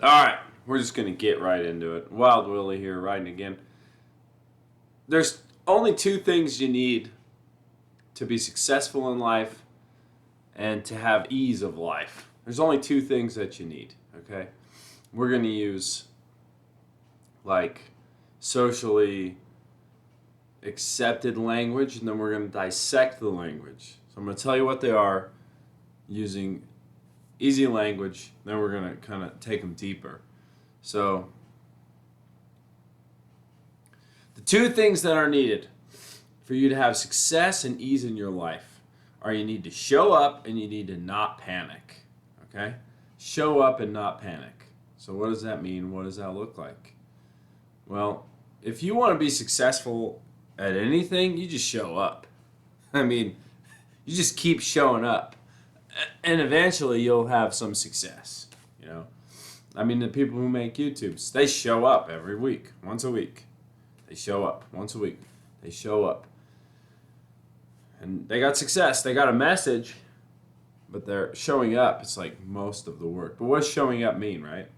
All right, we're just going to get right into it. Wild Willie here, riding again. There's only two things you need to be successful in life and to have ease of life. There's only two things that you need, okay? We're going to use like socially accepted language, and then we're going to dissect the language. So I'm going to tell you what they are using easy language, then we're going to kind of take them deeper. So the two things that are needed for you to have success and ease in your life are you need to show up and you need to not panic. Okay? Show up and not panic. So what does that mean? What does that look like? Well, if you want to be successful at anything, you just show up. I mean, you just keep showing up. And eventually you'll have some success, you know. I mean, the people who make YouTubes, they show up every week, once a week. They show up once a week. They show up. And they got success. They got a message, but they're showing up. It's like most of the work. But what does showing up mean, right?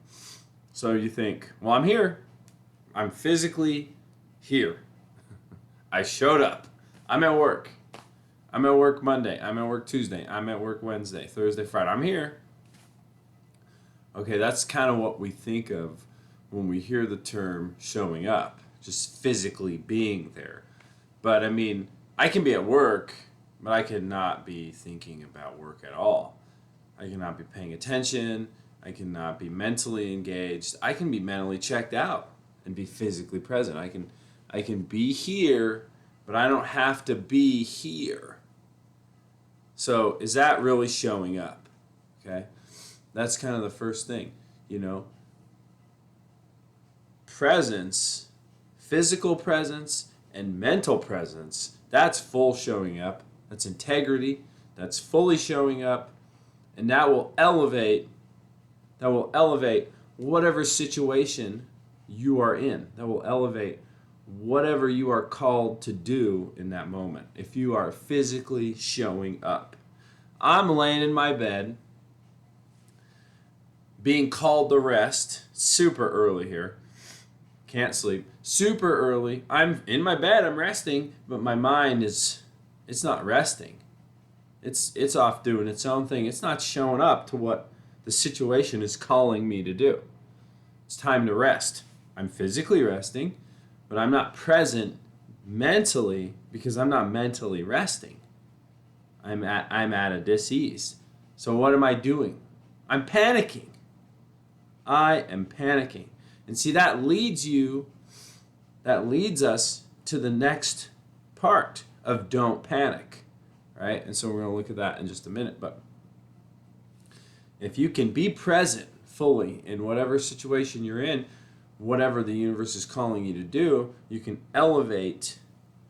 So you think, well, I'm here. I'm physically here. I showed up. I'm at work. I'm at work Monday. I'm at work Tuesday. I'm at work Wednesday, Thursday, Friday. I'm here. Okay, that's kind of what we think of when we hear the term showing up, just physically being there. But I mean, I can be at work, but I could not be thinking about work at all. I cannot be paying attention. I cannot be mentally engaged. I can be mentally checked out and be physically present. I can be here, but I don't have to be here. So is that really showing up? Okay, that's kind of the first thing, you know. Presence, physical presence, and mental presence, that's full showing up. That's integrity. That's fully showing up. And that will elevate whatever situation you are in. That will elevate whatever you are called to do in that moment, if you are physically showing up. I'm laying in my bed, being called to rest, super early here, can't sleep, super early. I'm in my bed, I'm resting, but my mind it's not resting. It's off doing its own thing. It's not showing up to what the situation is calling me to do. It's time to rest. I'm physically resting, but I'm not present mentally because I'm not mentally resting. I'm at a dis-ease. So what am I doing? I'm panicking. I am panicking. And see, that leads us to the next part of don't panic, right? And so we're going to look at that in just a minute. But if you can be present fully in whatever situation you're in, whatever the universe is calling you to do, you can elevate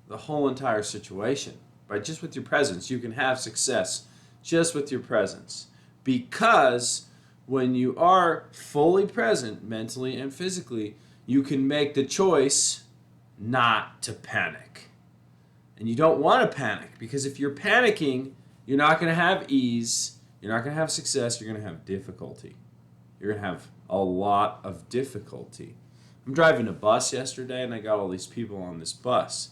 the whole entire situation. By just with your presence, you can have success just with your presence. Because when you are fully present mentally and physically, you can make the choice not to panic. And you don't want to panic, because if you're panicking, you're not going to have ease, you're not going to have success, you're going to have difficulty. You're going to have a lot of difficulty. I'm driving a bus yesterday, and I got all these people on this bus.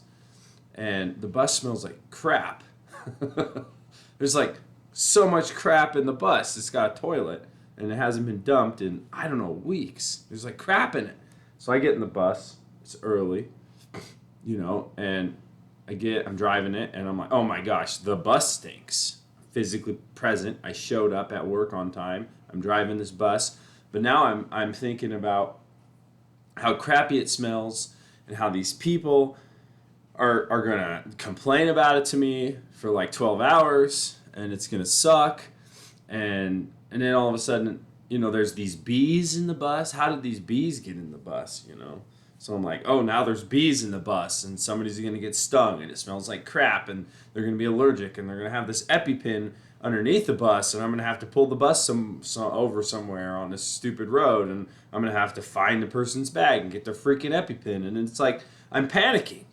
And the bus smells like crap. There's like so much crap in the bus. It's got a toilet, and it hasn't been dumped in, I don't know, weeks. There's like crap in it. So I get in the bus. It's early, you know, and I'm driving it, and I'm like, oh my gosh, the bus stinks. Physically present. I showed up at work on time. I'm driving this bus. But now I'm thinking about how crappy it smells and how these people are going to complain about it to me for like 12 hours, and it's going to suck. And then all of a sudden, you know, there's these bees in the bus. How did these bees get in the bus, you know? So I'm like, oh, now there's bees in the bus, and somebody's going to get stung, and it smells like crap, and they're going to be allergic, and they're going to have this EpiPen underneath the bus, and I'm going to have to pull the bus over somewhere on this stupid road, and I'm going to have to find the person's bag and get their freaking EpiPen. And it's like, I'm panicking.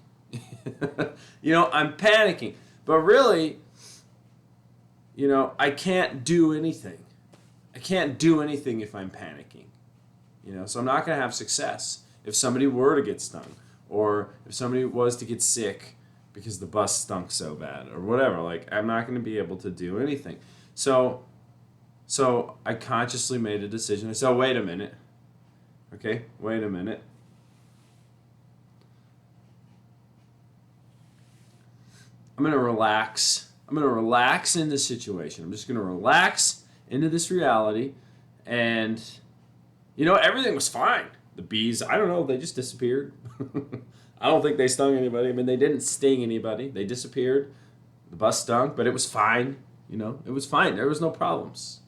You know, I'm panicking. But really, you know, I can't do anything. I can't do anything if I'm panicking. So I'm not going to have success if somebody were to get stung, or if somebody was to get sick because the bus stunk so bad, or whatever. Like, I'm not going to be able to do anything. So I consciously made a decision. I said, wait a minute. Okay, wait a minute. I'm going to relax. I'm going to relax in this situation. I'm just going to relax into this reality. And, everything was fine. The bees, I don't know, they just disappeared. I don't think they stung anybody. I mean, they didn't sting anybody. They disappeared. The bus stunk, but it was fine. It was fine. There was no problems.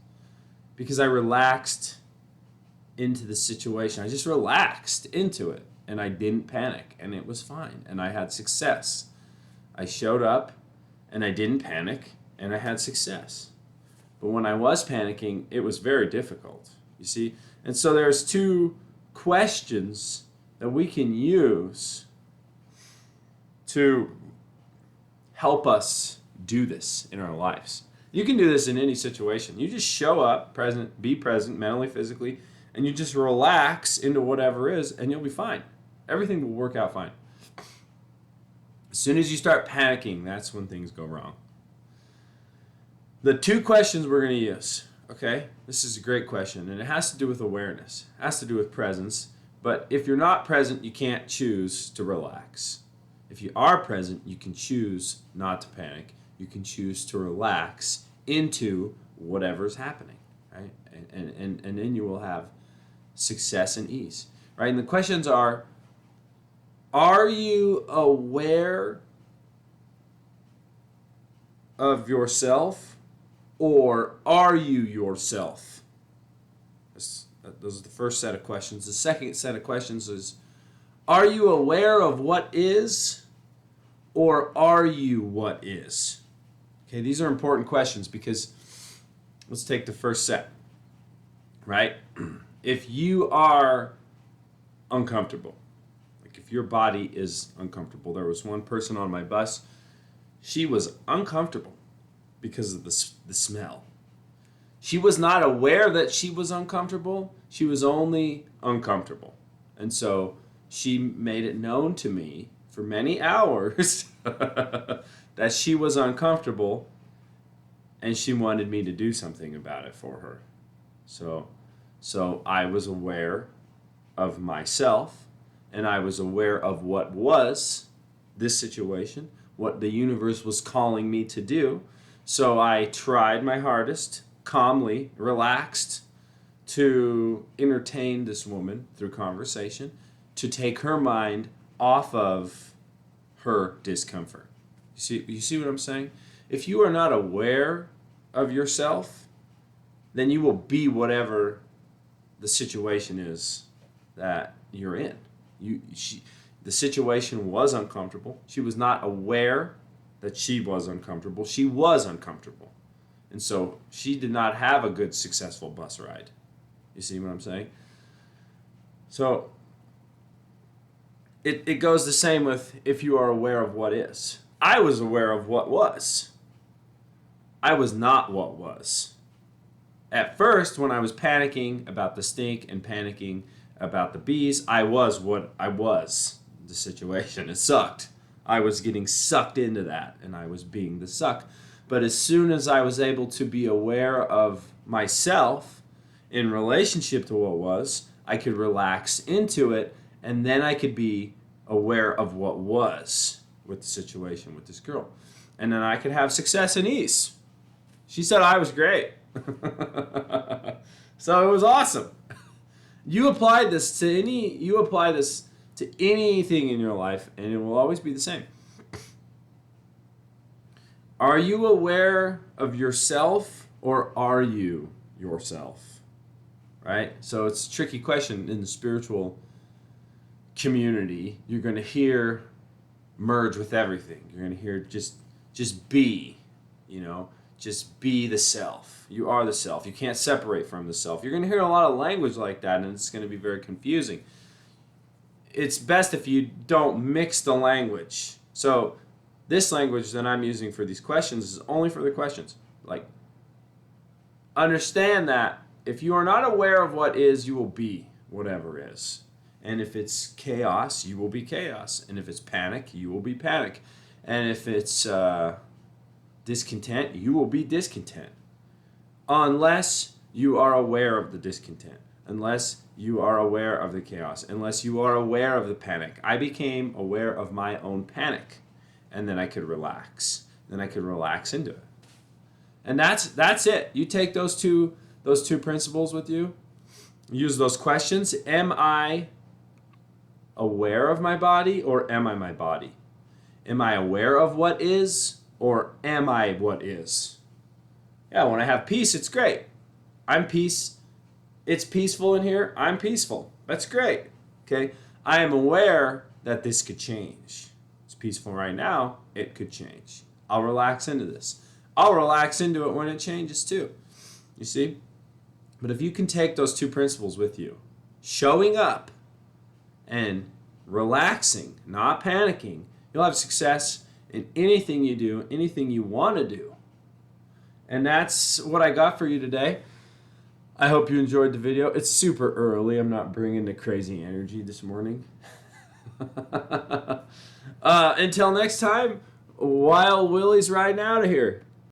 Because I relaxed into the situation. I just relaxed into it. And I didn't panic. And it was fine. And I had success. I showed up, and I didn't panic, and I had success. But when I was panicking, it was very difficult, you see? And so there's two questions that we can use to help us do this in our lives. You can do this in any situation. You just show up, be present, mentally, physically, and you just relax into whatever is, and you'll be fine. Everything will work out fine. As soon as you start panicking, that's when things go wrong. The two questions we're going to use, okay? This is a great question, and it has to do with awareness. It has to do with presence. But if you're not present, you can't choose to relax. If you are present, you can choose not to panic. You can choose to relax into whatever's happening, right? And then you will have success and ease, right? And the questions are you aware of yourself, or are you yourself? Those are the first set of questions. The second set of questions is, are you aware of what is, or are you what is? Okay, these are important questions because let's take the first set, right? If you are uncomfortable, like if your body is uncomfortable, there was one person on my bus, she was uncomfortable because of the smell. She was not aware that she was uncomfortable. She was only uncomfortable. And so she made it known to me for many hours that she was uncomfortable, and she wanted me to do something about it for her. So I was aware of myself, and I was aware of what was this situation, what the universe was calling me to do. So I tried my hardest, calmly, relaxed, to entertain this woman through conversation, to take her mind off of her discomfort. You see what I'm saying? If you are not aware of yourself, then you will be whatever the situation is that you're in. The situation was uncomfortable. She was not aware that she was uncomfortable. She was uncomfortable. And so she did not have a good, successful bus ride. You see what I'm saying? So it goes the same with if you are aware of what is. I was aware of what was. I was not what was. At first, when I was panicking about the stink and panicking about the bees, I was what I was. The situation, it sucked. I was getting sucked into that, and I was being the suck. But as soon as I was able to be aware of myself in relationship to what was, I could relax into it, and then I could be aware of what was with the situation with this girl. And then I could have success and ease. She said I was great. So it was awesome. You apply this to anything in your life, and it will always be the same. Are you aware of yourself, or are you yourself? Right? So it's a tricky question in the spiritual community. You're going to hear merge with everything. You're going to hear just be, just be the self. You are the self. You can't separate from the self. You're going to hear a lot of language like that, and it's going to be very confusing. It's best if you don't mix the language. So this language that I'm using for these questions is only for the questions. Like, understand that if you are not aware of what is, you will be whatever is. And if it's chaos, you will be chaos. And if it's panic, you will be panic. And if it's discontent, you will be discontent. Unless you are aware of the discontent. Unless you are aware of the chaos. Unless you are aware of the panic. I became aware of my own panic. And then I could relax. Then I could relax into it. And that's it. You take those two principles with you. Use those questions. Am I aware of my body, or am I my body? Am I aware of what is, or am I what is? Yeah, when I have peace, it's great. I'm peace. It's peaceful in here. I'm peaceful. That's great. Okay? I am aware that this could change. It's peaceful right now. It could change. I'll relax into this. I'll relax into it when it changes too. You see? But if you can take those two principles with you, showing up and relaxing, not panicking, you'll have success in anything you do, anything you want to do. And that's what I got for you today. I hope you enjoyed the video. It's super early. I'm not bringing the crazy energy this morning. Until next time, Wild Willie's riding out of here.